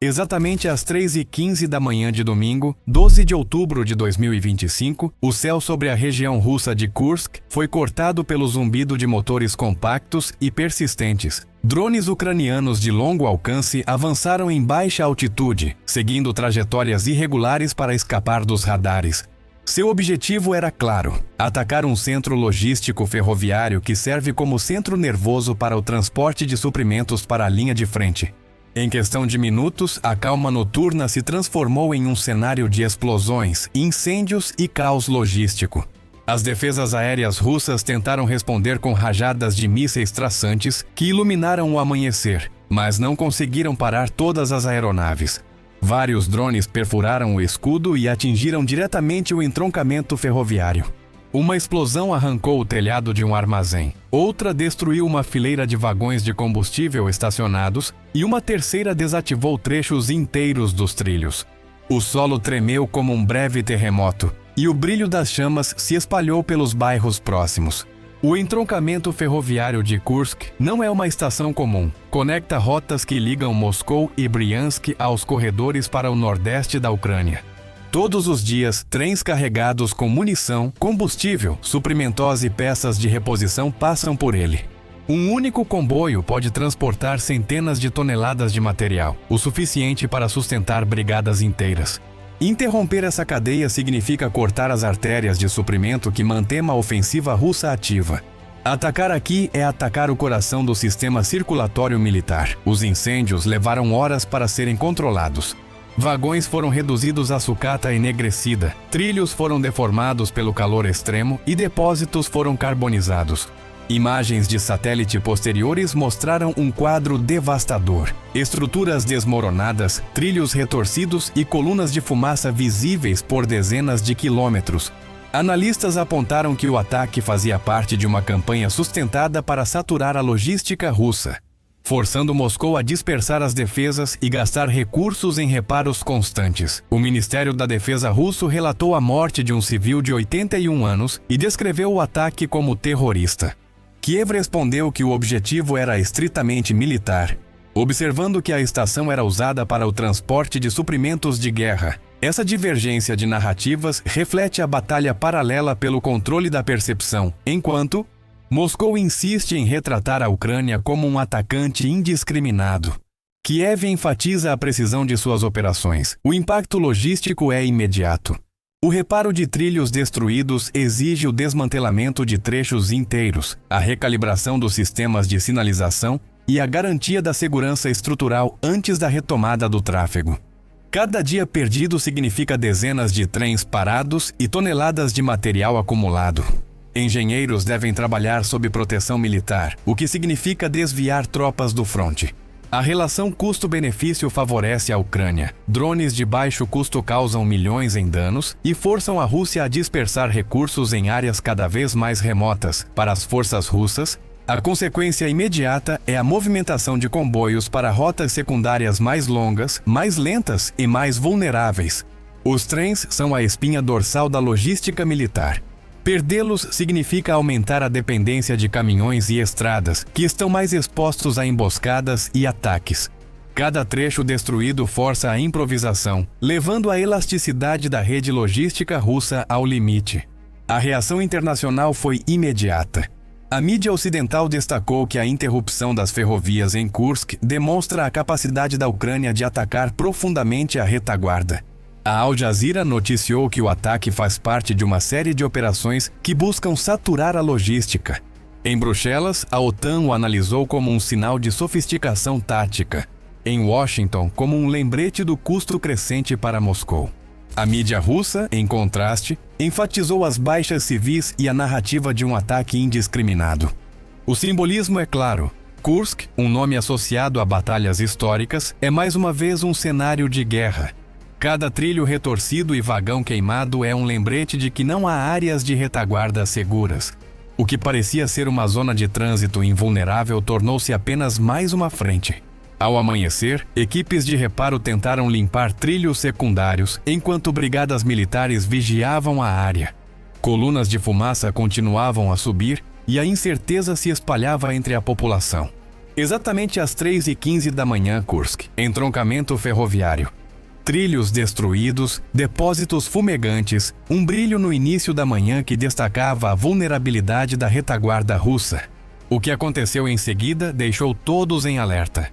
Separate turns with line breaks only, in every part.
Exatamente às 3h15 da manhã de domingo, 12 de outubro de 2025, o céu sobre a região russa de Kursk foi cortado pelo zumbido de motores compactos e persistentes. Drones ucranianos de longo alcance avançaram em baixa altitude, seguindo trajetórias irregulares para escapar dos radares. Seu objetivo era claro: atacar um centro logístico ferroviário que serve como centro nervoso para o transporte de suprimentos para a linha de frente. Em questão de minutos, a calma noturna se transformou em um cenário de explosões, incêndios e caos logístico. As defesas aéreas russas tentaram responder com rajadas de mísseis traçantes que iluminaram o amanhecer, mas não conseguiram parar todas as aeronaves. Vários drones perfuraram o escudo e atingiram diretamente o entroncamento ferroviário. Uma explosão arrancou o telhado de um armazém, outra destruiu uma fileira de vagões de combustível estacionados e uma terceira desativou trechos inteiros dos trilhos. O solo tremeu como um breve terremoto e o brilho das chamas se espalhou pelos bairros próximos. O entroncamento ferroviário de Kursk não é uma estação comum. Conecta rotas que ligam Moscou e Briansk aos corredores para o nordeste da Ucrânia. Todos os dias, trens carregados com munição, combustível, suprimentos e peças de reposição passam por ele. Um único comboio pode transportar centenas de toneladas de material, o suficiente para sustentar brigadas inteiras. Interromper essa cadeia significa cortar as artérias de suprimento que mantêm a ofensiva russa ativa. Atacar aqui é atacar o coração do sistema circulatório militar. Os incêndios levaram horas para serem controlados. Vagões foram reduzidos a sucata enegrecida, trilhos foram deformados pelo calor extremo e depósitos foram carbonizados. Imagens de satélite posteriores mostraram um quadro devastador. Estruturas desmoronadas, trilhos retorcidos e colunas de fumaça visíveis por dezenas de quilômetros. Analistas apontaram que o ataque fazia parte de uma campanha sustentada para saturar a logística russa, forçando Moscou a dispersar as defesas e gastar recursos em reparos constantes. O Ministério da Defesa russo relatou a morte de um civil de 81 anos e descreveu o ataque como terrorista. Kiev respondeu que o objetivo era estritamente militar, observando que a estação era usada para o transporte de suprimentos de guerra. Essa divergência de narrativas reflete a batalha paralela pelo controle da percepção, enquanto Moscou insiste em retratar a Ucrânia como um atacante indiscriminado. Kiev enfatiza a precisão de suas operações. O impacto logístico é imediato. O reparo de trilhos destruídos exige o desmantelamento de trechos inteiros, a recalibração dos sistemas de sinalização e a garantia da segurança estrutural antes da retomada do tráfego. Cada dia perdido significa dezenas de trens parados e toneladas de material acumulado. Engenheiros devem trabalhar sob proteção militar, o que significa desviar tropas do fronte. A relação custo-benefício favorece a Ucrânia. Drones de baixo custo causam milhões em danos e forçam a Rússia a dispersar recursos em áreas cada vez mais remotas. Para as forças russas, a consequência imediata é a movimentação de comboios para rotas secundárias mais longas, mais lentas e mais vulneráveis. Os trens são a espinha dorsal da logística militar. Perdê-los significa aumentar a dependência de caminhões e estradas, que estão mais expostos a emboscadas e ataques. Cada trecho destruído força a improvisação, levando a elasticidade da rede logística russa ao limite. A reação internacional foi imediata. A mídia ocidental destacou que a interrupção das ferrovias em Kursk demonstra a capacidade da Ucrânia de atacar profundamente a retaguarda. A Al Jazeera noticiou que o ataque faz parte de uma série de operações que buscam saturar a logística. Em Bruxelas, a OTAN o analisou como um sinal de sofisticação tática. Em Washington, como um lembrete do custo crescente para Moscou. A mídia russa, em contraste, enfatizou as baixas civis e a narrativa de um ataque indiscriminado. O simbolismo é claro. Kursk, um nome associado a batalhas históricas, é mais uma vez um cenário de guerra. Cada trilho retorcido e vagão queimado é um lembrete de que não há áreas de retaguarda seguras. O que parecia ser uma zona de trânsito invulnerável tornou-se apenas mais uma frente. Ao amanhecer, equipes de reparo tentaram limpar trilhos secundários, enquanto brigadas militares vigiavam a área. Colunas de fumaça continuavam a subir e a incerteza se espalhava entre a população. Exatamente às 3h15 da manhã, Kursk. Entroncamento ferroviário. Trilhos destruídos, depósitos fumegantes, um brilho no início da manhã que destacava a vulnerabilidade da retaguarda russa. O que aconteceu em seguida deixou todos em alerta.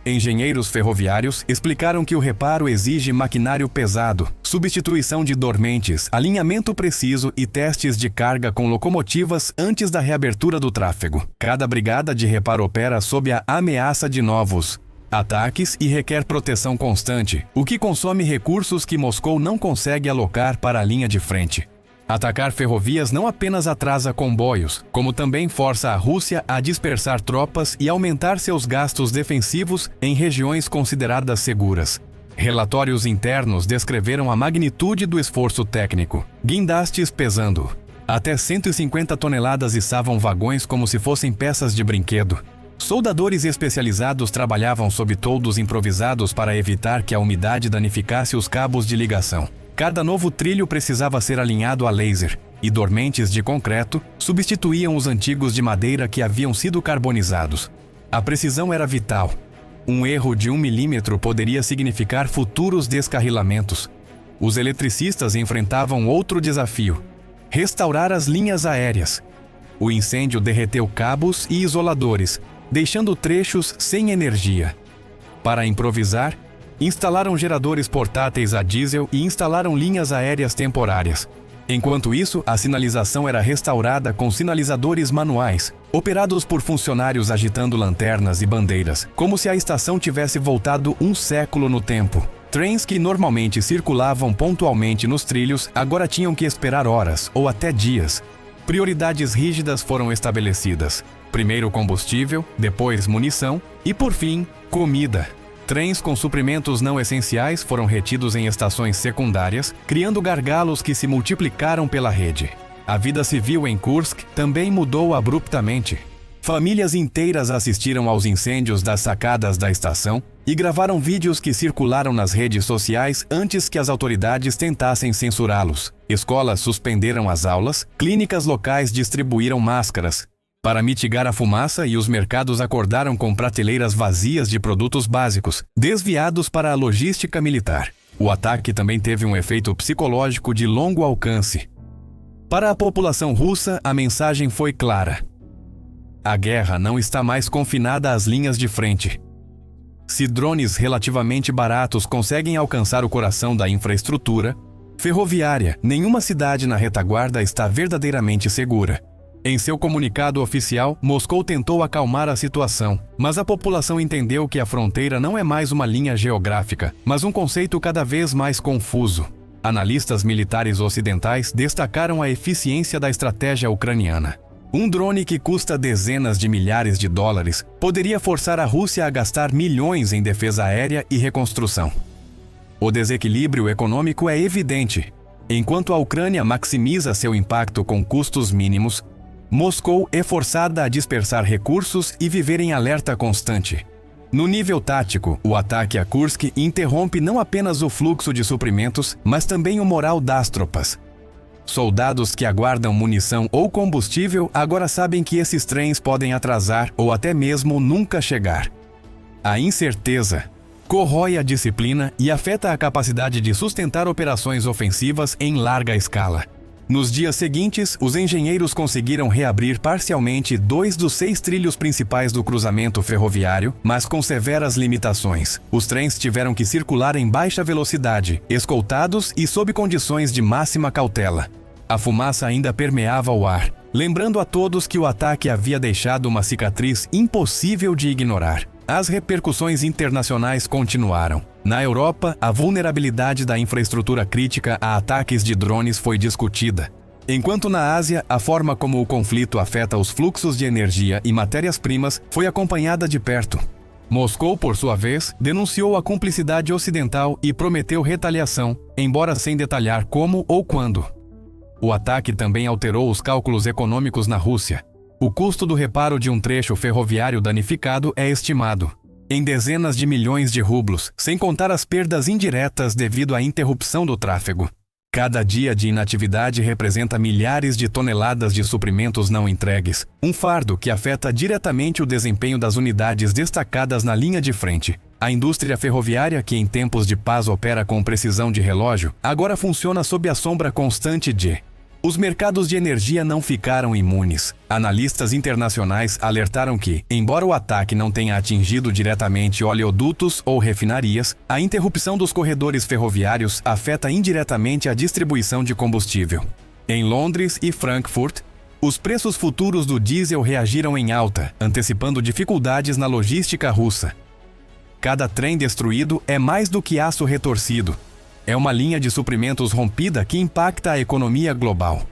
Engenheiros ferroviários explicaram que o reparo exige maquinário pesado, substituição de dormentes, alinhamento preciso e testes de carga com locomotivas antes da reabertura do tráfego. Cada brigada de reparo opera sob a ameaça de novos ataques e requer proteção constante, o que consome recursos que Moscou não consegue alocar para a linha de frente. Atacar ferrovias não apenas atrasa comboios, como também força a Rússia a dispersar tropas e aumentar seus gastos defensivos em regiões consideradas seguras. Relatórios internos descreveram a magnitude do esforço técnico. Guindastes pesando até 150 toneladas içavam vagões como se fossem peças de brinquedo. Soldadores especializados trabalhavam sob toldos improvisados para evitar que a umidade danificasse os cabos de ligação. Cada novo trilho precisava ser alinhado a laser, e dormentes de concreto substituíam os antigos de madeira que haviam sido carbonizados. A precisão era vital. Um erro de 1 milímetro poderia significar futuros descarrilamentos. Os eletricistas enfrentavam outro desafio: restaurar as linhas aéreas. O incêndio derreteu cabos e isoladores, deixando trechos sem energia. Para improvisar, instalaram geradores portáteis a diesel e instalaram linhas aéreas temporárias. Enquanto isso, a sinalização era restaurada com sinalizadores manuais, operados por funcionários agitando lanternas e bandeiras, como se a estação tivesse voltado um século no tempo. Trens que normalmente circulavam pontualmente nos trilhos agora tinham que esperar horas ou até dias. Prioridades rígidas foram estabelecidas. Primeiro combustível, depois munição e, por fim, comida. Trens com suprimentos não essenciais foram retidos em estações secundárias, criando gargalos que se multiplicaram pela rede. A vida civil em Kursk também mudou abruptamente. Famílias inteiras assistiram aos incêndios das sacadas da estação e gravaram vídeos que circularam nas redes sociais antes que as autoridades tentassem censurá-los. Escolas suspenderam as aulas, clínicas locais distribuíram máscaras para mitigar a fumaça e os mercados acordaram com prateleiras vazias de produtos básicos, desviados para a logística militar. O ataque também teve um efeito psicológico de longo alcance. Para a população russa, a mensagem foi clara: a guerra não está mais confinada às linhas de frente. Se drones relativamente baratos conseguem alcançar o coração da infraestrutura ferroviária, nenhuma cidade na retaguarda está verdadeiramente segura. Em seu comunicado oficial, Moscou tentou acalmar a situação, mas a população entendeu que a fronteira não é mais uma linha geográfica, mas um conceito cada vez mais confuso. Analistas militares ocidentais destacaram a eficiência da estratégia ucraniana. Um drone que custa dezenas de milhares de dólares poderia forçar a Rússia a gastar milhões em defesa aérea e reconstrução. O desequilíbrio econômico é evidente. Enquanto a Ucrânia maximiza seu impacto com custos mínimos, Moscou é forçada a dispersar recursos e viver em alerta constante. No nível tático, o ataque a Kursk interrompe não apenas o fluxo de suprimentos, mas também o moral das tropas. Soldados que aguardam munição ou combustível agora sabem que esses trens podem atrasar ou até mesmo nunca chegar. A incerteza corrói a disciplina e afeta a capacidade de sustentar operações ofensivas em larga escala. Nos dias seguintes, os engenheiros conseguiram reabrir parcialmente 2 dos 6 trilhos principais do cruzamento ferroviário, mas com severas limitações. Os trens tiveram que circular em baixa velocidade, escoltados e sob condições de máxima cautela. A fumaça ainda permeava o ar, lembrando a todos que o ataque havia deixado uma cicatriz impossível de ignorar. As repercussões internacionais continuaram. Na Europa, a vulnerabilidade da infraestrutura crítica a ataques de drones foi discutida. Enquanto na Ásia, a forma como o conflito afeta os fluxos de energia e matérias-primas foi acompanhada de perto. Moscou, por sua vez, denunciou a cumplicidade ocidental e prometeu retaliação, embora sem detalhar como ou quando. O ataque também alterou os cálculos econômicos na Rússia. O custo do reparo de um trecho ferroviário danificado é estimado em dezenas de milhões de rublos, sem contar as perdas indiretas devido à interrupção do tráfego. Cada dia de inatividade representa milhares de toneladas de suprimentos não entregues, um fardo que afeta diretamente o desempenho das unidades destacadas na linha de frente. A indústria ferroviária, que em tempos de paz opera com precisão de relógio, agora funciona sob a sombra constante de... Os mercados de energia não ficaram imunes. Analistas internacionais alertaram que, embora o ataque não tenha atingido diretamente oleodutos ou refinarias, a interrupção dos corredores ferroviários afeta indiretamente a distribuição de combustível. Em Londres e Frankfurt, os preços futuros do diesel reagiram em alta, antecipando dificuldades na logística russa. Cada trem destruído é mais do que aço retorcido. É uma linha de suprimentos rompida que impacta a economia global.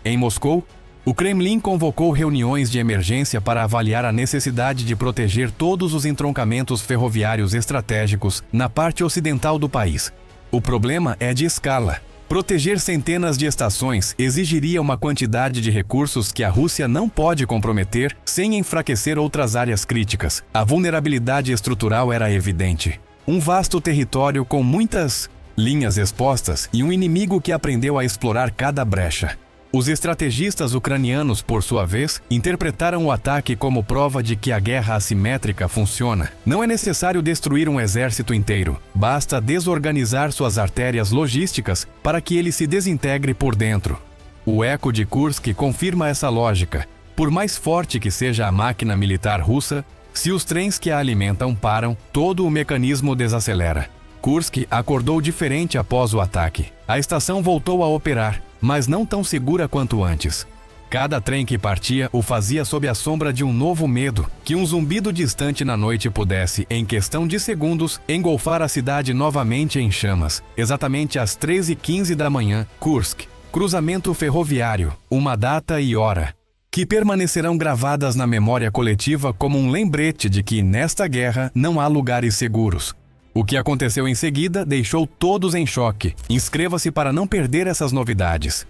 Em Moscou, o Kremlin convocou reuniões de emergência para avaliar a necessidade de proteger todos os entroncamentos ferroviários estratégicos na parte ocidental do país. O problema é de escala. Proteger centenas de estações exigiria uma quantidade de recursos que a Rússia não pode comprometer sem enfraquecer outras áreas críticas. A vulnerabilidade estrutural era evidente. Um vasto território com muitas linhas expostas e um inimigo que aprendeu a explorar cada brecha. Os estrategistas ucranianos, por sua vez, interpretaram o ataque como prova de que a guerra assimétrica funciona. Não é necessário destruir um exército inteiro, basta desorganizar suas artérias logísticas para que ele se desintegre por dentro. O eco de Kursk confirma essa lógica. Por mais forte que seja a máquina militar russa, se os trens que a alimentam param, todo o mecanismo desacelera. Kursk acordou diferente após o ataque. A estação voltou a operar, mas não tão segura quanto antes. Cada trem que partia o fazia sob a sombra de um novo medo, que um zumbido distante na noite pudesse, em questão de segundos, engolfar a cidade novamente em chamas. Exatamente às 13h15 da manhã, Kursk, cruzamento ferroviário, uma data e hora, que permanecerão gravadas na memória coletiva como um lembrete de que, nesta guerra, não há lugares seguros. O que aconteceu em seguida deixou todos em choque. Inscreva-se para não perder essas novidades.